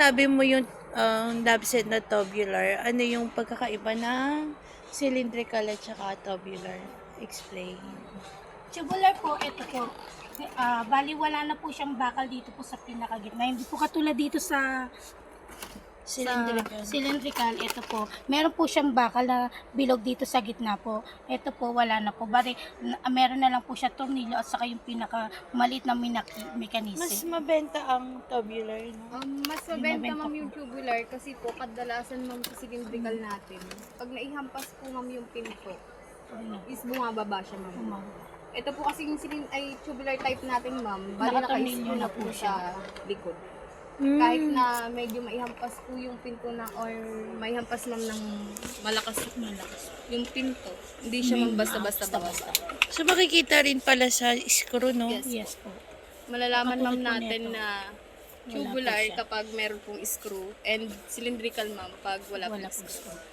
Sabi mo yung knobset na tubular, ano yung pagkakaiba ng cylindrical at saka tubular? Explain. Tubular po, ito po. Bali wala na po siyang bakal dito po sa pinakagitna. Hindi po katulad dito sa Cylindrical. cylindrical, ito po. Meron po siyang bakal na bilog dito sa gitna po. Ito po wala na po. Bali meron na lang po siya tornilyo at saka yung pinaka maliit na mechanism. Mas mabenta ang tubular, no? Mas Yung mabenta mabenta ma'am po. yung tubular kasi po kadalasan ma'am sa cylindrical natin. Pag naihampas po ma'am yung pinto, is bumababa siya ma'am. Ito po kasi yung tubular type natin ma'am, bali Nakatornilyo naka-screw na na po po sa likod. Mm. Kahit na medyo maihampas po yung pinto na or maihampas ma'am ng malakas yung pinto, hindi siya ma'am basta-basta basta. So makikita rin pala sa screw, no? Yes. Yes po. Malalaman Katulad ma'am po natin nito. na Wala tubular po siya. kapag meron pong screw and cylindrical ma'am pag wala Wala pong po screw. siya.